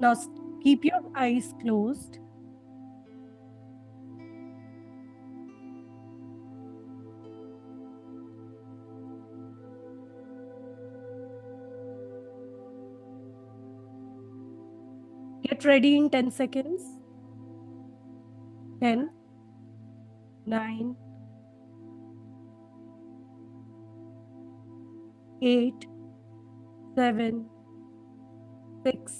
Now keep your eyes closed. Get ready in 10 seconds. 10, 9, 8, 7, 6,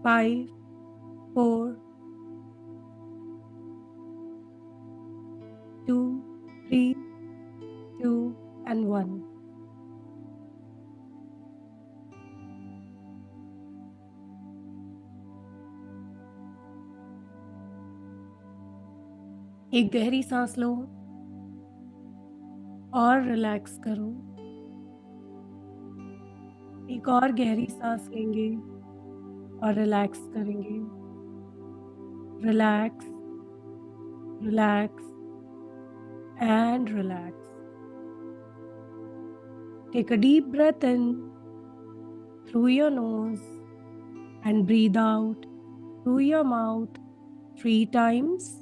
5, 4, 2, 3, 2, and 1. एक गहरी सांस लो और रिलैक्स करो। एक और गहरी सांस लेंगे और रिलैक्स करेंगे। Relax, relax and relax. Take a deep breath in through your nose and breathe out through your mouth 3 times.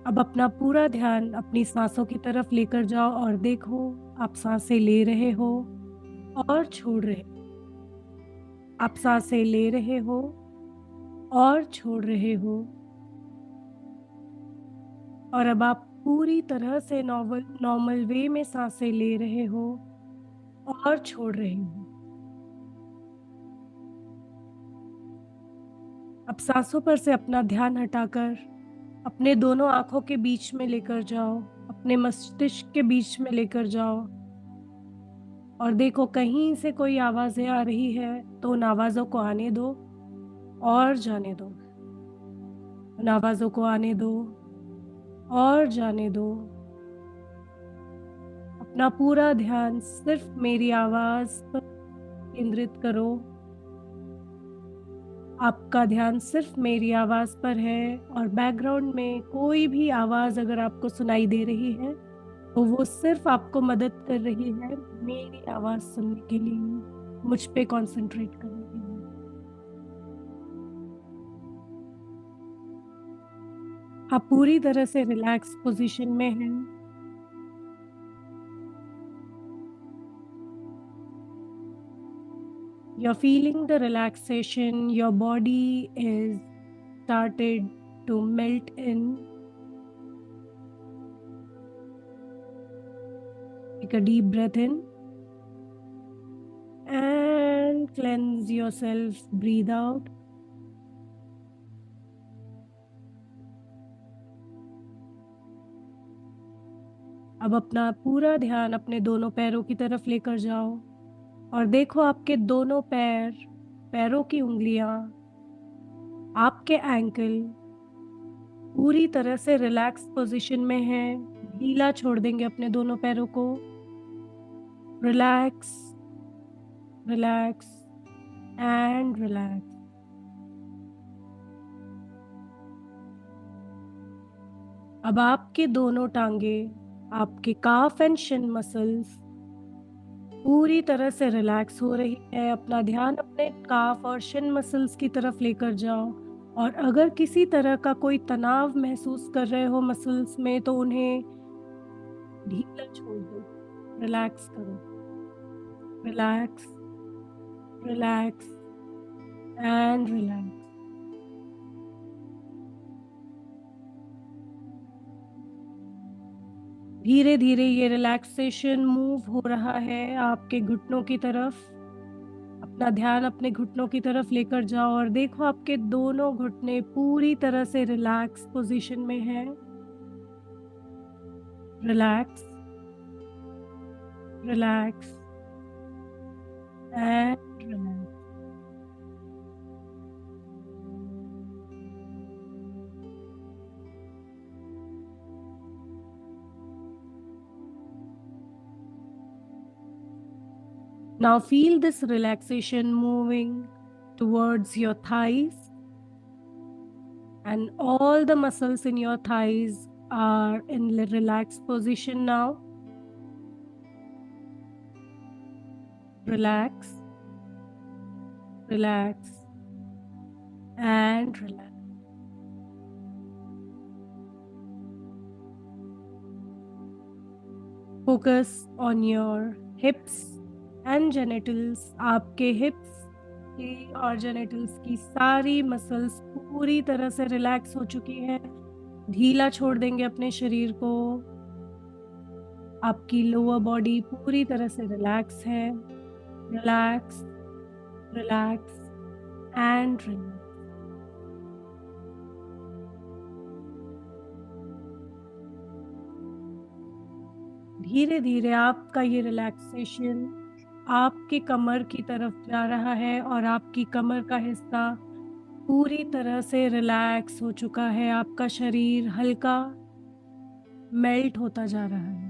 अब अपना पूरा ध्यान अपनी सांसों की तरफ लेकर जाओ और देखो आप सांसें ले रहे हो और छोड़ रहे हो। आप सांसें ले रहे हो और छोड़ रहे हो। और अब आप पूरी तरह से नॉर्मल वे में सांसें ले रहे हो और छोड़ रहे हो। अब सांसों पर से अपना ध्यान हटाकर अपने दोनों आँखों के बीच में लेकर जाओ, अपने मस्तिष्क के बीच में लेकर जाओ और देखो कहीं से कोई आवाज़ें आ रही है तो उन आवाज़ों को आने दो और जाने दो। उन आवाज़ों को आने दो और जाने दो। अपना पूरा ध्यान सिर्फ मेरी आवाज़ पर केंद्रित करो। आपका ध्यान सिर्फ मेरी आवाज़ पर है और बैकग्राउंड में कोई भी आवाज़ अगर आपको सुनाई दे रही है तो वो सिर्फ आपको मदद कर रही है मेरी आवाज़ सुनने के लिए, मुझ पे कंसंट्रेट करने के लिए। आप पूरी तरह से रिलैक्स पोजीशन में हैं। You're feeling the relaxation, your body is started to melt in. Take a deep breath in and cleanse yourself. Breathe out. अब अपना पूरा ध्यान अपने दोनों पैरों की तरफ लेकर जाओ और देखो आपके दोनों पैरों की उंगलियां, आपके एंकल पूरी तरह से रिलैक्स पोजीशन में हैं। ढीला छोड़ देंगे अपने दोनों पैरों को। Relax, relax and relax. अब आपके दोनों टांगे, आपके काफ एंड शिन मसल्स पूरी तरह से रिलैक्स हो रही है। अपना ध्यान अपने काफ और शिन मसल्स की तरफ लेकर जाओ और अगर किसी तरह का कोई तनाव महसूस कर रहे हो मसल्स में तो उन्हें ढीला छोड़ दो। रिलैक्स करो। Relax, relax and relax. धीरे धीरे ये रिलैक्सेशन मूव हो रहा है आपके घुटनों की तरफ। अपना ध्यान अपने घुटनों की तरफ लेकर जाओ और देखो आपके दोनों घुटने पूरी तरह से रिलैक्स पोजीशन में हैं। Relax, relax and relax. Now feel this relaxation moving towards your thighs, and all the muscles in your thighs are in relaxed position now. Relax, relax, and relax. Focus on your hips and genitals. आपके hips की और genitals की सारी muscles पूरी तरह से relax हो चुकी हैं. ढीला छोड़ देंगे अपने शरीर को. आपकी lower body पूरी तरह से relax है. Relax, relax and relax. धीरे धीरे आपका ये रिलैक्सेशन आपके कमर की तरफ जा रहा है और आपकी कमर का हिस्सा पूरी तरह से रिलैक्स हो चुका है. आपका शरीर हल्का मेल्ट होता जा रहा है.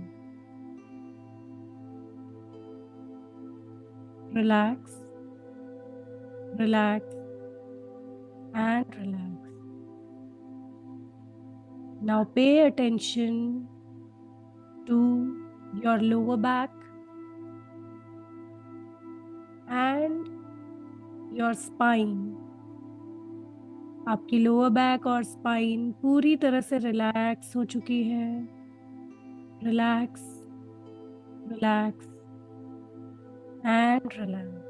Relax, relax and relax. Now pay attention to your lower back and your spine. आपकी लोअर बैक और स्पाइन पूरी तरह से रिलैक्स हो चुकी है. Relax, relax and relax.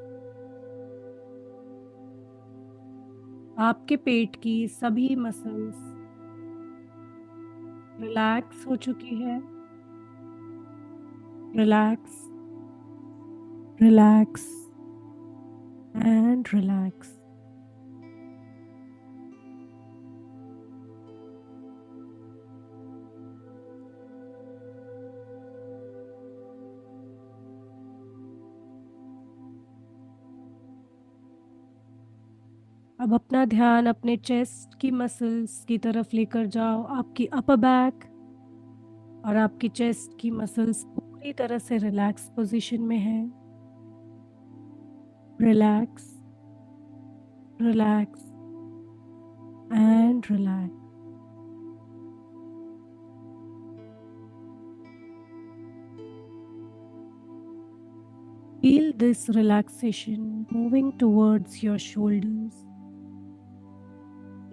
आपके पेट की सभी मसल्स रिलैक्स हो चुकी है. Relax, relax and relax. अब अपना ध्यान अपने चेस्ट की मसल्स की तरफ लेकर जाओ. आपकी अपर बैक और आपकी चेस्ट की मसल्स पूरी तरह से रिलैक्स पोजीशन में है. Relax, relax and relax. Feel this relaxation moving towards your shoulders,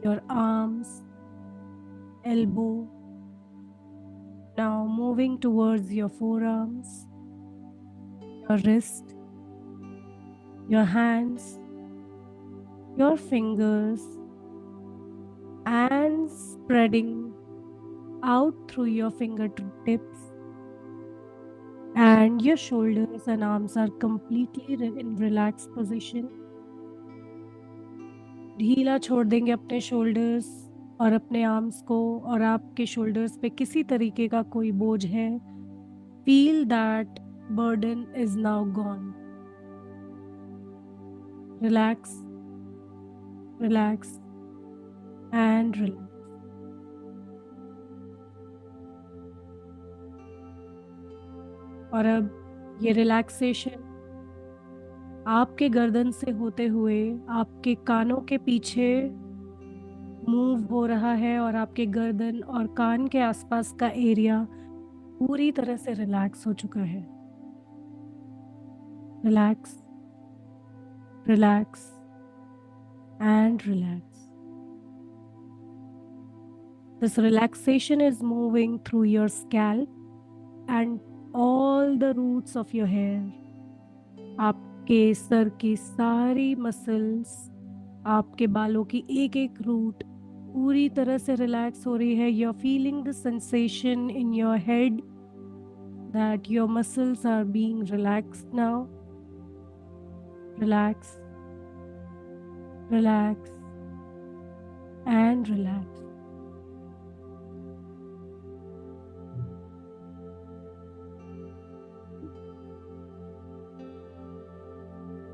your arms, elbow. Now moving towards your forearms, your wrist, your hands, your fingers, and spreading out through your fingertips. And your shoulders and arms are completely in relaxed position. ढीला छोड़ देंगे अपने shoulders और अपने arms को. और आपके shoulders पे किसी तरीके का कोई बोझ है. Feel that burden is now gone. Relax, relax and relax. और अब ये रिलैक्सेशन आपके गर्दन से होते हुए आपके कानों के पीछे मूव हो रहा है और आपके गर्दन और कान के आसपास का एरिया पूरी तरह से रिलैक्स हो चुका है. Relax, relax and relax. This relaxation is moving through your scalp and all the roots of your hair. आपके सर की सारी मसल्स, आपके बालों की एक एक रूट पूरी तरह से रिलैक्स हो रही है. You are feeling the sensation in your head that your muscles are being relaxed now. Relax, relax and relax.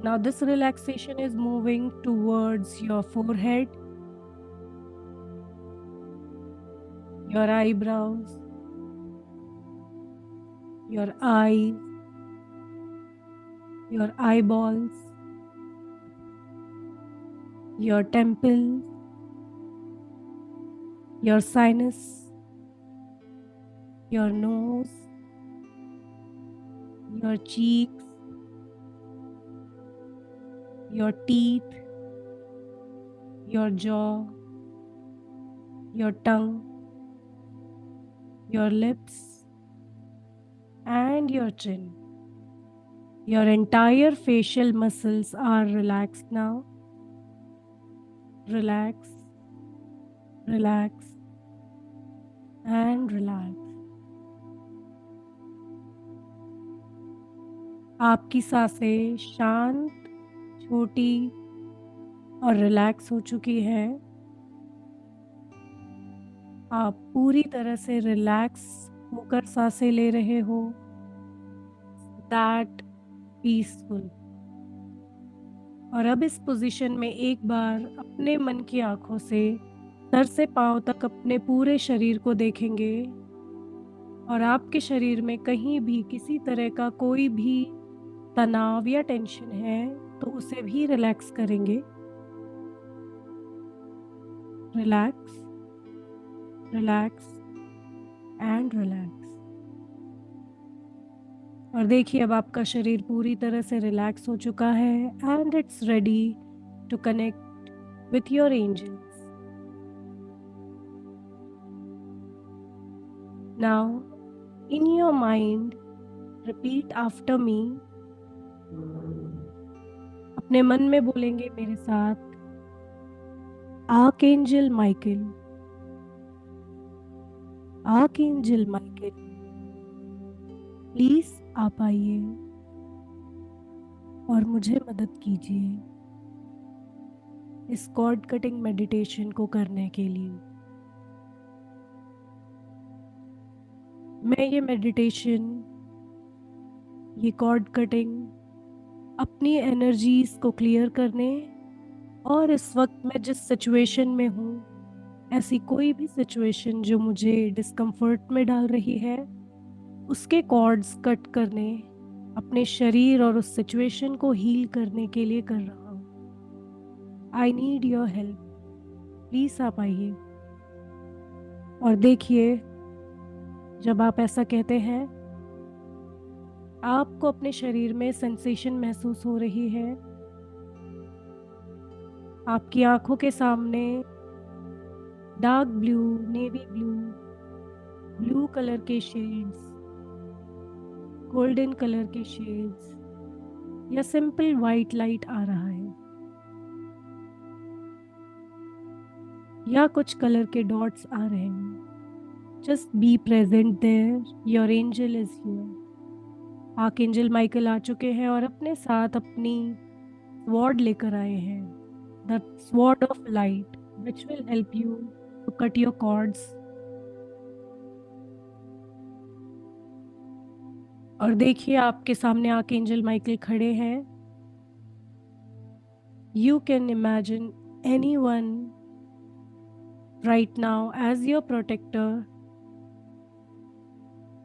Now this relaxation is moving towards your forehead, your eyebrows, your eyes, your eyeballs, your temples, your sinus, your nose, your cheeks, your teeth, your jaw, your tongue, your lips, and your chin. Your entire facial muscles are relaxed now. Relax, relax, and relax. आपकी सांसें शांत, छोटी और relax हो चुकी है। आप पूरी तरह से रिलैक्स होकर सांसें ले रहे हो। That peaceful. और अब इस पोजीशन में एक बार अपने मन की आंखों से सर से पांव तक अपने पूरे शरीर को देखेंगे और आपके शरीर में कहीं भी किसी तरह का कोई भी तनाव या टेंशन है तो उसे भी रिलैक्स करेंगे। Relax, relax and relax. और देखिए अब आपका शरीर पूरी तरह से रिलैक्स हो चुका है and it's ready to connect with your angels. Now in your mind repeat after me. अपने मन में बोलेंगे मेरे साथ, archangel Michael, archangel Michael please आप आइए और मुझे मदद कीजिए इस कॉर्ड कटिंग मेडिटेशन को करने के लिए। मैं ये मेडिटेशन, ये कॉर्ड कटिंग अपनी एनर्जीज को क्लियर करने और इस वक्त मैं जिस सिचुएशन में हूँ, ऐसी कोई भी सिचुएशन जो मुझे डिस्कम्फर्ट में डाल रही है, उसके कॉर्ड्स कट करने, अपने शरीर और उस सिचुएशन को हील करने के लिए कर रहा हूँ। I need your help, please आप आइए। और देखिए जब आप ऐसा कहते हैं आपको अपने शरीर में सेंसेशन महसूस हो रही है। आपकी आंखों के सामने dark blue, navy blue, blue colour के शेड्स, गोल्डन कलर के शेड्स या सिंपल वाइट लाइट आ रहा है या कुछ कलर के डॉट्स आ रहे हैं। Just be present there, your angel is here. Archangel Michael आ चुके हैं और अपने साथ अपनी स्वॉर्ड लेकर आए हैं, the sword of light which will help you to cut your cords. और देखिए आपके सामने आर्कएंजल माइकल खड़े हैं। You can imagine anyone right now as your protector.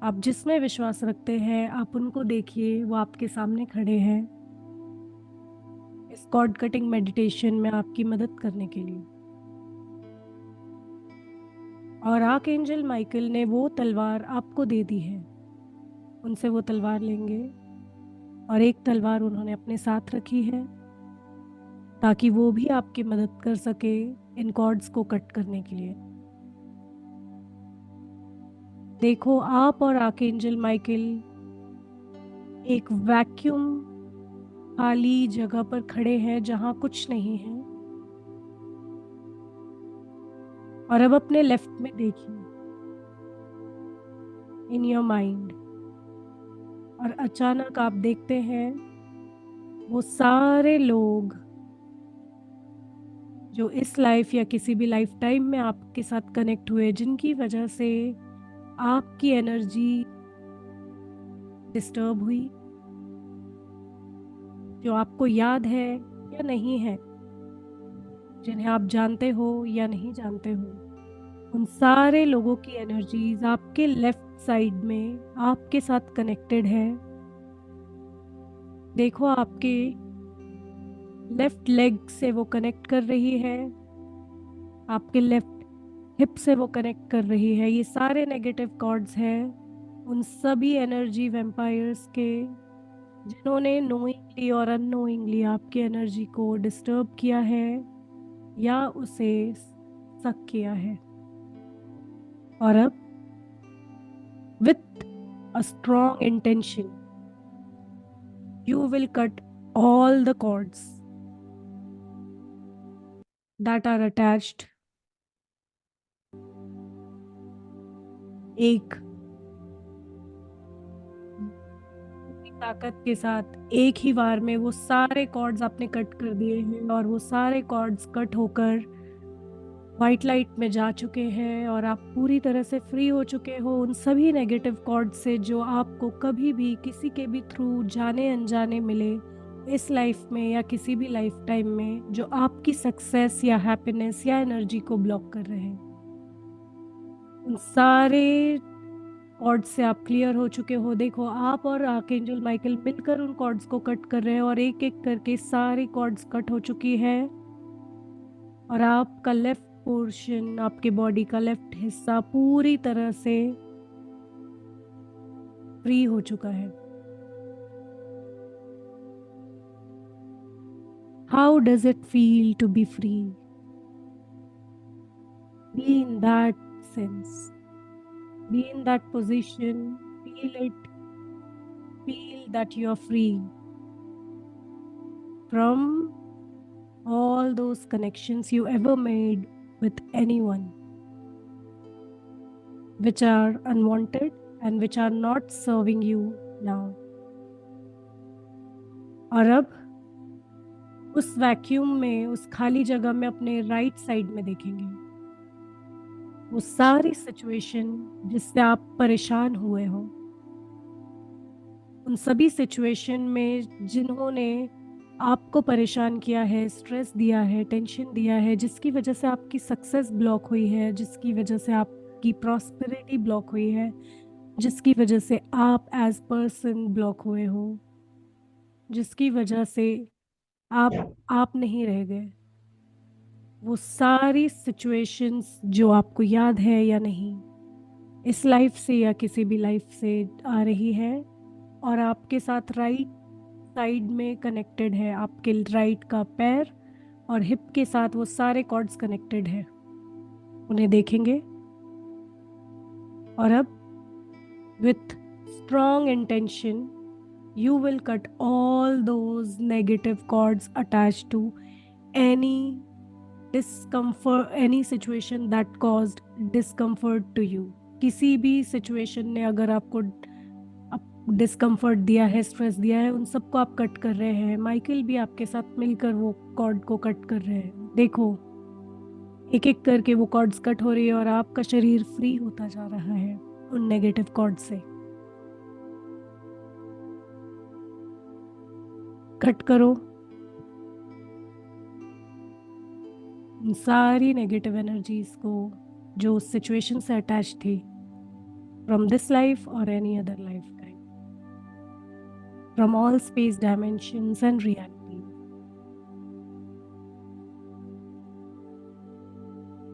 आप जिसमें विश्वास रखते हैं आप उनको देखिए, वो आपके सामने खड़े हैं इस कॉर्ड कटिंग मेडिटेशन में आपकी मदद करने के लिए। और आर्कएंजल माइकल ने वो तलवार आपको दे दी है, उनसे वो तलवार लेंगे और एक तलवार उन्होंने अपने साथ रखी है ताकि वो भी आपकी मदद कर सके इन कॉर्ड्स को कट करने के लिए। देखो आप और आर्कएंजल माइकल एक वैक्यूम खाली जगह पर खड़े हैं जहां कुछ नहीं है। और अब अपने लेफ्ट में देखिए इन योर माइंड, और अचानक आप देखते हैं वो सारे लोग जो इस लाइफ या किसी भी लाइफ टाइम में आपके साथ कनेक्ट हुए, जिनकी वजह से आपकी एनर्जी डिस्टर्ब हुई, जो आपको याद है या नहीं है, जिन्हें आप जानते हो या नहीं जानते हो, उन सारे लोगों की एनर्जीज आपके लेफ्ट साइड में आपके साथ कनेक्टेड है। देखो आपके लेफ्ट लेग से वो कनेक्ट कर रही है, आपके लेफ्ट हिप से वो कनेक्ट कर रही है। ये सारे नेगेटिव कॉर्ड्स हैं उन सभी एनर्जी वैम्पायर्स के जिन्होंने नोइंगली और अननोइंगली आपकी एनर्जी को डिस्टर्ब किया है या उसे सक किया है। और अब with a strong intention you will cut all the cords that are attached एक पूरी ताकत के साथ एक ही बार में वो सारे कॉर्ड्स आपने कट कर दिए हैं और वो सारे कॉर्ड्स कट होकर वाइट लाइट में जा चुके हैं और आप पूरी तरह से फ्री हो चुके हो उन सभी नेगेटिव कॉर्ड से जो आपको कभी भी किसी के भी थ्रू जाने अनजाने मिले इस लाइफ में या किसी भी लाइफ टाइम में, जो आपकी सक्सेस या हैप्पीनेस या एनर्जी को ब्लॉक कर रहे हैं। उन सारे कॉर्ड्स से आप क्लियर हो चुके हो। देखो आप और आर्कएंजल माइकल मिलकर उन कॉर्ड्स को कट कर रहे हैं और एक एक करके सारी कॉर्ड्स कट हो चुकी है और आपका लेफ्ट पोर्शन, आपके बॉडी का लेफ्ट हिस्सा पूरी तरह से फ्री हो चुका है। How does it feel to be free? Be in that sense, be in that position, feel it, feel that you are free from all those connections you ever made with anyone which are unwanted and which are not serving you now. और अब उस vacuum में, उस खाली जगह में अपने right side में देखेंगे वो सारी सिचुएशन जिससे आप परेशान हुए हो, उन सभी सिचुएशन में जिन्होंने आपको परेशान किया है, स्ट्रेस दिया है, टेंशन दिया है, जिसकी वजह से आपकी सक्सेस ब्लॉक हुई है, जिसकी वजह से आपकी प्रॉस्पेरिटी ब्लॉक हुई है, जिसकी वजह से आप एज पर्सन ब्लॉक हुए हो, जिसकी वजह से आप नहीं रह गए। वो सारी सिचुएशंस जो आपको याद है या नहीं, इस लाइफ से या किसी भी लाइफ से आ रही है और आपके साथ राइट साइड में कनेक्टेड है। आपके राइट का पैर और हिप के साथ वो सारे कॉर्ड्स कनेक्टेड है। उन्हें देखेंगे और अब with strong intention you will cut all those negative cords attached to any discomfort, any situation that caused discomfort to you. किसी भी सिचुएशन ने अगर आपको डिस्कम्फर्ट दिया है, स्ट्रेस दिया है, उन सबको आप कट कर रहे हैं। माइकल भी आपके साथ मिलकर वो कॉर्ड को कट कर रहे हैं। देखो एक एक करके वो कॉर्ड्स कट हो रही है और आपका शरीर फ्री होता जा रहा है उन नेगेटिव कॉर्ड से। कट करो इन सारी नेगेटिव एनर्जीज को जो उस सिचुएशन से अटैच थी, फ्रॉम दिस लाइफ और any other life time, from all space dimensions and reality.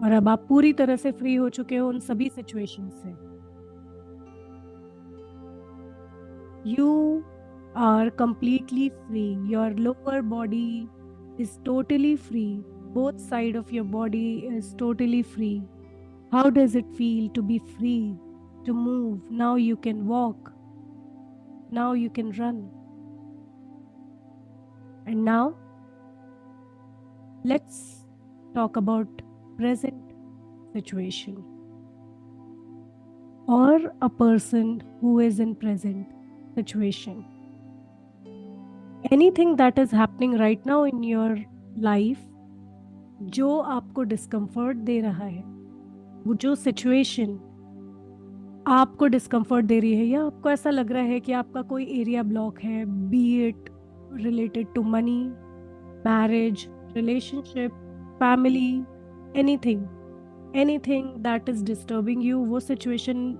और अब आप पूरी तरह से फ्री हो चुके हो उन सभी सिचुएशन से। You are completely free. Your lower body is totally free. Both side of your body is totally free. How does it feel to be free, to move? Now you can walk. Now you can run. And now let's talk about present situation or a person who is in present situation. Anything that is happening right now in your life जो आपको discomfort दे रहा है, वो जो situation आपको discomfort दे रही है या आपको ऐसा लग रहा है कि आपका कोई एरिया ब्लॉक है, be it related to money, marriage, relationship, family, anything that is disturbing you, वो सिचुएशन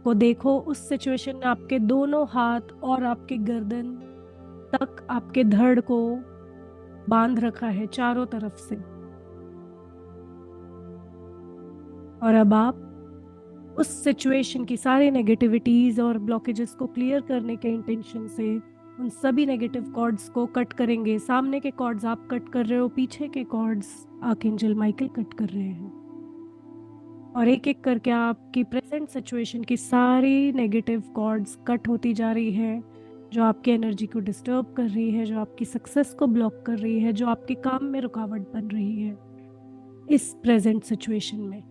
को देखो। उस सिचुएशन में आपके दोनों हाथ और आपके गर्दन तक आपके धड़ को बांध रखा है चारों तरफ से। और अब आप उस सिचुएशन की सारी नेगेटिविटीज और ब्लॉकेजेस को क्लियर करने के इंटेंशन से उन सभी नेगेटिव कॉर्ड्स को कट करेंगे। सामने के कॉर्ड्स आप कट कर रहे हो, पीछे के कॉर्ड्स आर्कएंजल माइकल कट कर रहे हैं। और एक एक करके आपकी प्रेजेंट सिचुएशन की सारी नेगेटिव कॉर्ड्स कट होती जा रही है, जो आपकी एनर्जी को डिस्टर्ब कर रही है, जो आपकी सक्सेस को ब्लॉक कर रही है, जो आपके काम में रुकावट बन रही है इस प्रेजेंट सिचुएशन में।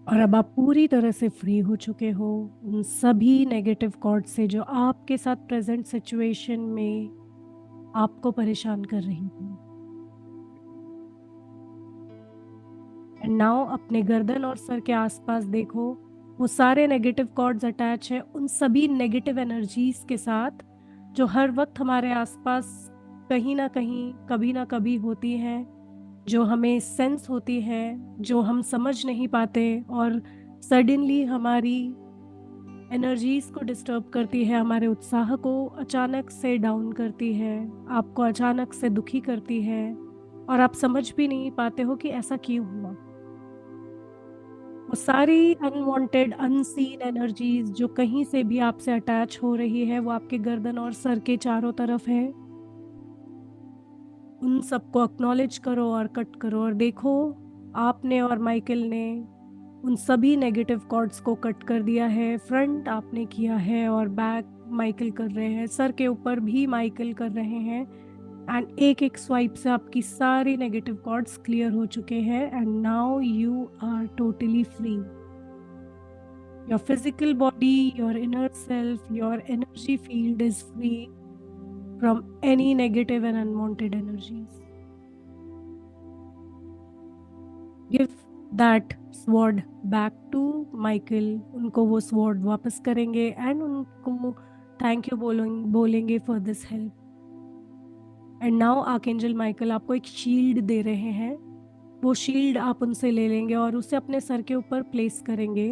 और अब आप पूरी तरह से फ्री हो चुके हो उन सभी नेगेटिव कॉर्ड से जो आपके साथ प्रेजेंट सिचुएशन में आपको परेशान कर रही थी। एंड नाउ अपने गर्दन और सर के आसपास देखो, वो सारे नेगेटिव कॉर्ड्स अटैच है उन सभी नेगेटिव एनर्जीज के साथ जो हर वक्त हमारे आसपास कहीं ना कहीं कभी ना कभी होती हैं, जो हमें सेंस होती है, जो हम समझ नहीं पाते और सडनली हमारी एनर्जीज को डिस्टर्ब करती है, हमारे उत्साह को अचानक से डाउन करती है, आपको अचानक से दुखी करती है और आप समझ भी नहीं पाते हो कि ऐसा क्यों हुआ। वो सारी अनवांटेड अनसीन एनर्जीज जो कहीं से भी आपसे अटैच हो रही है, वो आपके गर्दन और सर के चारों तरफ है। उन सबको एक्नॉलेज करो और कट करो और देखो, आपने और माइकल ने उन सभी नेगेटिव कॉर्ड्स को कट कर दिया है। फ्रंट आपने किया है और बैक माइकल कर रहे हैं, सर के ऊपर भी माइकल कर रहे हैं। एंड एक एक स्वाइप से आपकी सारी नेगेटिव कॉर्ड्स क्लियर हो चुके हैं and now you are totally free. Your physical body, your inner self, your energy field is free from any negative and unwanted energies. Give that sword back to Michael. उनको वो sword वापस करेंगे and उनको thank you बोलेंगे for this help. And now archangel Michael आपको एक shield दे रहे हैं। वो शील्ड आप उनसे ले लेंगे और उसे अपने सर के ऊपर प्लेस करेंगे।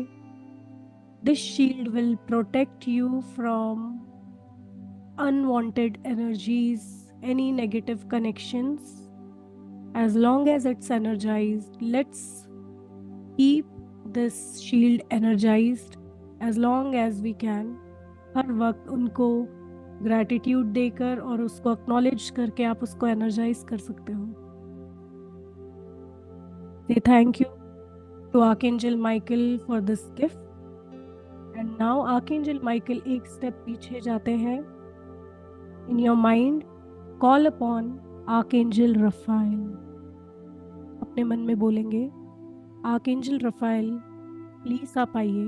This shield will protect you from unwanted energies, any negative connections. As long as it's energized, let's keep this shield energized as long as we can. हर वक्त उनको ग्रैटिट्यूड देकर और उसको एक्नॉलेज करके आप उसको एनर्जाइज कर सकते हो। Say thank you to Archangel Michael for this gift. And now Archangel Michael एक स्टेप पीछे जाते हैं। In your mind, call upon Archangel Raphael. अपने मन में बोलेंगे, आर्कएंजल रफाएल प्लीज आप आइए।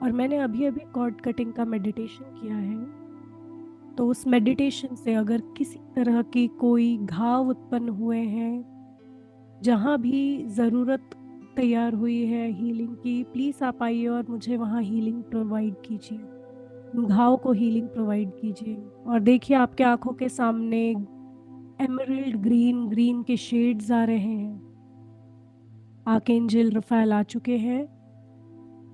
और मैंने अभी अभी कॉर्ड कटिंग का मेडिटेशन किया है, तो उस मेडिटेशन से अगर किसी तरह की कोई घाव उत्पन्न हुए हैं, जहाँ भी ज़रूरत तैयार हुई है हीलिंग की, प्लीज़ आप आइए और मुझे वहाँ हीलिंग प्रोवाइड कीजिए, घाव को हीलिंग प्रोवाइड कीजिए। और देखिए आपके आंखों के सामने एमरल्ड ग्रीन के शेड्स आ रहे हैं। आर्कएंजल रफाएल आ चुके हैं,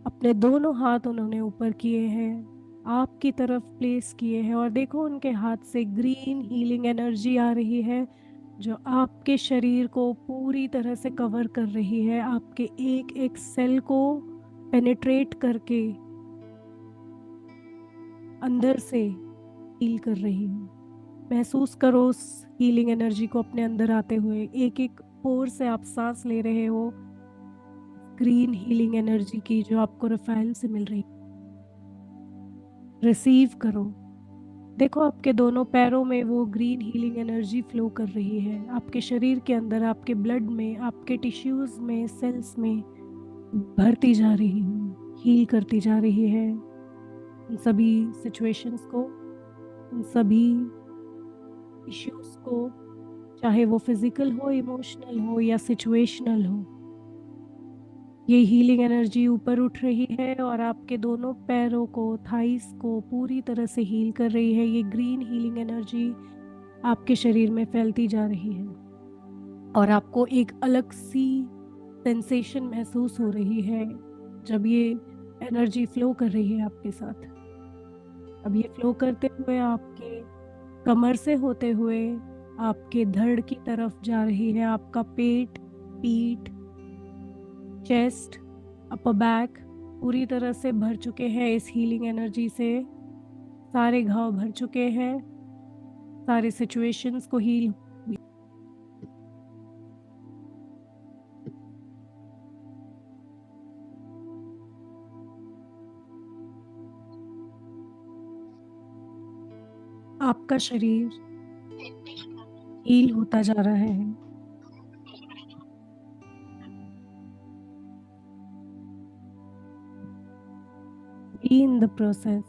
अपने दोनों हाथ उन्होंने ऊपर किए हैं, आपकी तरफ प्लेस किए हैं और देखो उनके हाथ से ग्रीन हीलिंग एनर्जी आ रही है जो आपके शरीर को पूरी तरह से कवर कर रही है, आपके एक एक सेल को पेनिट्रेट करके अंदर से हील कर रही है। महसूस करो उस हीलिंग एनर्जी को अपने अंदर आते हुए, एक एक पोर से आप सांस ले रहे हो ग्रीन हीलिंग एनर्जी की जो आपको रफाएल से मिल रही। रिसीव करो। देखो आपके दोनों पैरों में वो ग्रीन हीलिंग एनर्जी फ्लो कर रही है, आपके शरीर के अंदर, आपके ब्लड में, आपके टिश्यूज में, सेल्स में भरती जा रही है, हील करती जा रही है उन सभी सिचुएशंस को, उन सभी इश्यूज को, चाहे वो फिजिकल हो, इमोशनल हो या सिचुएशनल हो। ये हीलिंग एनर्जी ऊपर उठ रही है और आपके दोनों पैरों को, थाइस को पूरी तरह से हील कर रही है। ये ग्रीन हीलिंग एनर्जी आपके शरीर में फैलती जा रही है। और आपको एक अलग सी सेंसेशन महसूस हो रही है जब ये एनर्जी फ्लो कर रही है आपके साथ। अब ये फ्लो करते हुए आपके कमर से होते हुए आपके धड़ की तरफ जा रही है। आपका पेट, पीठ, चेस्ट, अपर बैक पूरी तरह से भर चुके हैं इस हीलिंग एनर्जी से। सारे घाव भर चुके हैं, सारे सिचुएशंस को हील। आपका शरीर हील होता जा रहा है। Be in the process.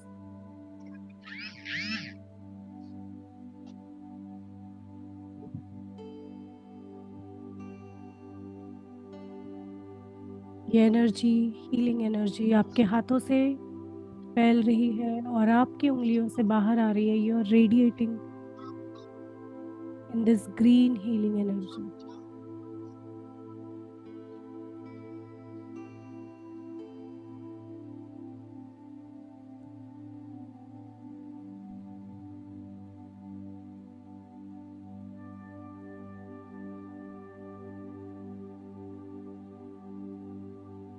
ये एनर्जी, हीलिंग एनर्जी आपके हाथों से फैल रही है और आपकी उंगलियों से बाहर आ रही है। You are radiating in this green healing energy.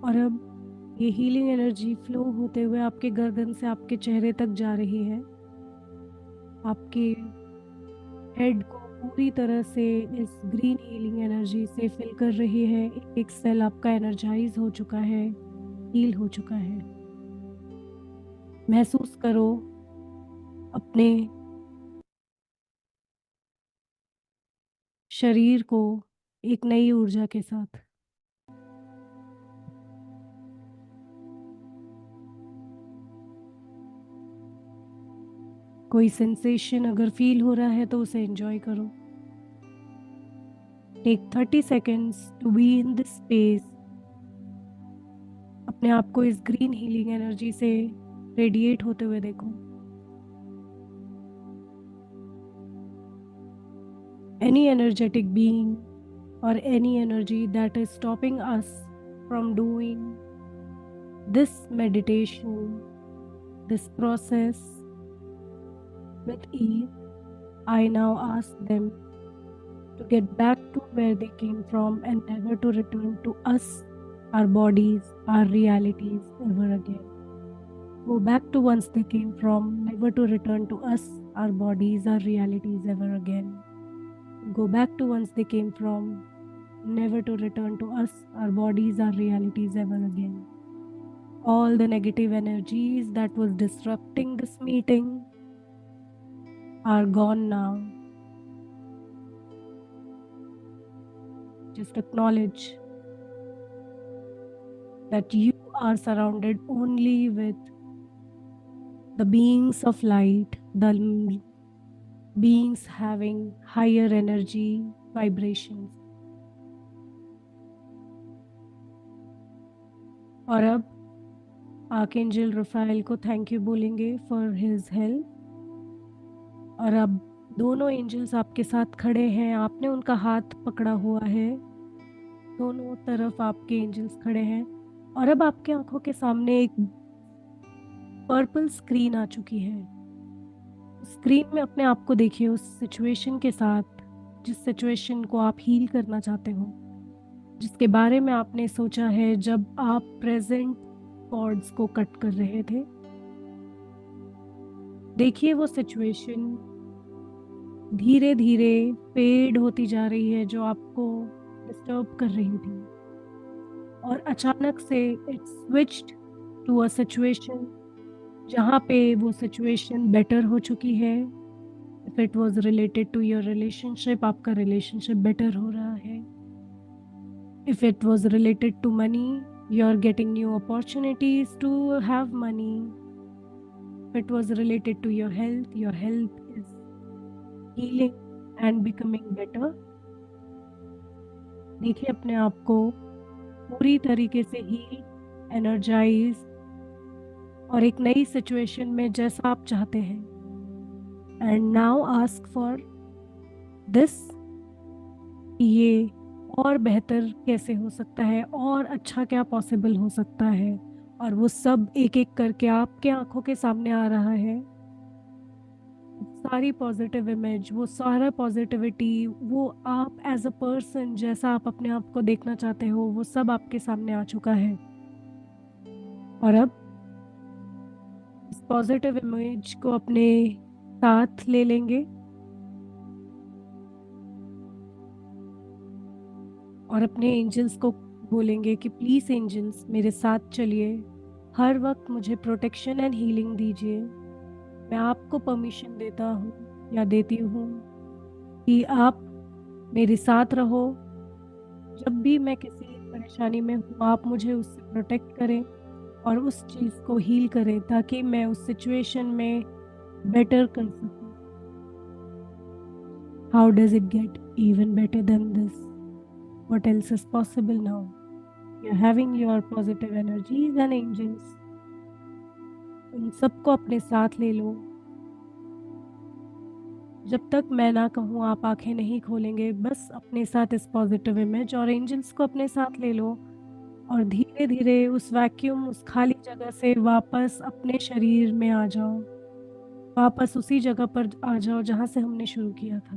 और अब ये हीलिंग एनर्जी फ्लो होते हुए आपके गर्दन से आपके चेहरे तक जा रही है। आपके हेड को पूरी तरह से इस ग्रीन हीलिंग एनर्जी से फिल कर रही है। एक एक सेल आपका एनर्जाइज हो चुका है, हील हो चुका है। महसूस करो अपने शरीर को एक नई ऊर्जा के साथ। कोई सेंसेशन अगर फील हो रहा है तो उसे एंजॉय करो। Take 30 seconds to be in this space. अपने आप को इस ग्रीन हीलिंग एनर्जी से रेडिएट होते हुए देखो। Any energetic being or any energy that is stopping us from doing this meditation, this process with ease, I now ask them to get back to where they came from and never to return to us, our bodies, our realities ever again. Go back to whence they came from, never to return to us, our bodies, our realities ever again. Go back to whence they came from, never to return to us, our bodies, our realities ever again. All the negative energies that was disrupting this meeting are gone now. Just acknowledge that you are surrounded only with the beings of light, the beings having higher energy vibrations. और अब archangel Rafale को thank you बोलेंगे for his help. और अब दोनों angels आपके साथ खड़े हैं, आपने उनका हाथ पकड़ा हुआ है, दोनों तरफ आपके एंजल्स खड़े हैं। और अब आपके आंखों के सामने एक पर्पल स्क्रीन आ चुकी है। स्क्रीन में अपने आप को देखिए उस सिचुएशन के साथ, जिस सिचुएशन को आप हील करना चाहते हो, जिसके बारे में आपने सोचा है जब आप प्रेजेंट कॉर्ड्स को कट कर रहे थे। देखिए वो सिचुएशन धीरे धीरे फेड होती जा रही है जो आपको डिस्टर्ब कर रही थी, और अचानक से it switched to a situation जहाँ पे वो सिचुएशन बेटर हो चुकी है। If it was related to your relationship, आपका रिलेशनशिप बेटर हो रहा है। If it was related to money, you are getting new opportunities to have money. If it was related to your health is healing and becoming better. देखिए अपने आप को पूरी तरीके से हील, एनर्जाइज और एक नई सिचुएशन में जैसा आप चाहते हैं। And now ask for this कि ये और बेहतर कैसे हो सकता है और अच्छा क्या पॉसिबल हो सकता है, और वो सब एक-एक करके आपके आँखों के सामने आ रहा है। सारी पॉज़िटिव इमेज, वो सारा पॉज़िटिविटी, वो आप एज़ अ पर्सन जैसा आप अपने आप को देखना चाहते हो, वो सब आपके सामने आ चुका है। और अब इस पॉज़िटिव इमेज को अपने साथ ले लेंगे और अपने एंजल्स को बोलेंगे कि प्लीज़ एंजल्स मेरे साथ चलिए, हर वक़्त मुझे प्रोटेक्शन एंड हीलिंग दीजिए। मैं आपको परमिशन देता हूँ या देती हूँ कि आप मेरे साथ रहो। जब भी मैं किसी परेशानी में हूँ, आप मुझे उससे प्रोटेक्ट करें और उस चीज़ को हील करें ताकि मैं उस सिचुएशन में बेटर कर सकूँ। How does it get even better than this? What else is possible now? You are having your positive energies and angels. उन सबको अपने साथ ले लो। जब तक मैं ना कहूँ आप आँखें नहीं खोलेंगे, बस अपने साथ इस पॉजिटिव इमेज और एंजल्स को अपने साथ ले लो और धीरे-धीरे उस वैक्यूम, उस खाली जगह से वापस अपने शरीर में आ जाओ। वापस उसी जगह पर आ जाओ जहाँ से हमने शुरू किया था।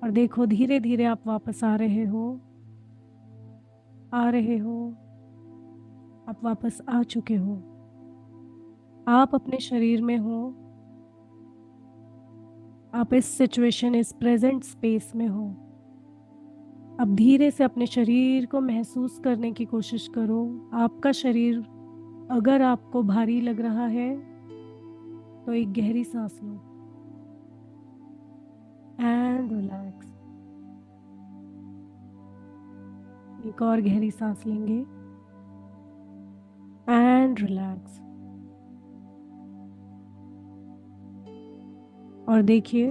और देखो धीरे-धीरे आप वापस आ रहे हो, आ रहे हो, आप वापस आ चुके हो। आप अपने शरीर में हो, आप इस सिचुएशन, इस प्रेज़ेंट स्पेस में हो। अब धीरे से अपने शरीर को महसूस करने की कोशिश करो। आपका शरीर अगर आपको भारी लग रहा है, तो एक गहरी साँस लो एंड रिलैक्स। एक और गहरी साँस लेंगे एंड रिलैक्स। और देखिए,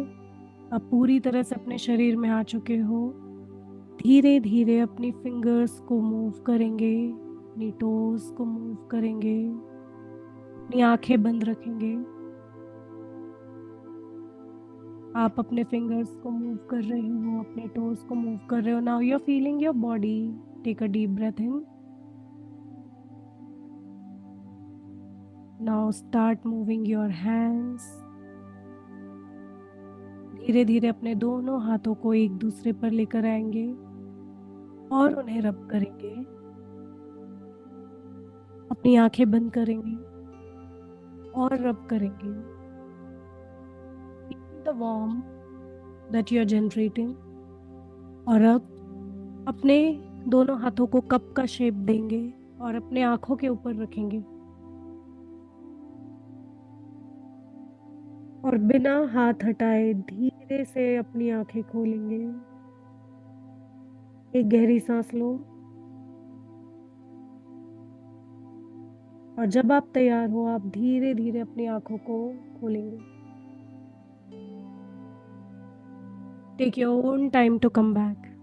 आप पूरी तरह से अपने शरीर में आ चुके हो। धीरे-धीरे अपनी फिंगर्स को मूव करेंगे, अपनी टोज़ को मूव करेंगे, अपनी आँखें बंद रखेंगे। आप अपने फिंगर्स को मूव कर रहे हो, अपने टोज़ को मूव कर रहे हो। Now you are feeling your body. Take a deep breath in. Now start moving your hands. धीरे-धीरे अपने दोनों हाथों को एक दूसरे पर लेकर आएँगे और उन्हें रब करेंगे। अपनी आँखें बंद करेंगे और रब करेंगे। Feel the warmth that you are generating. और अब अपने दोनों हाथों को कप का शेप देंगे और अपने आँखों के ऊपर रखेंगे और बिना हाथ हटाए धीरे से अपनी आँखें खोलेंगे। एक गहरी साँस लो और जब आप तैयार हो, आप धीरे-धीरे अपनी आँखों को खोलेंगे। Take your own time to come back.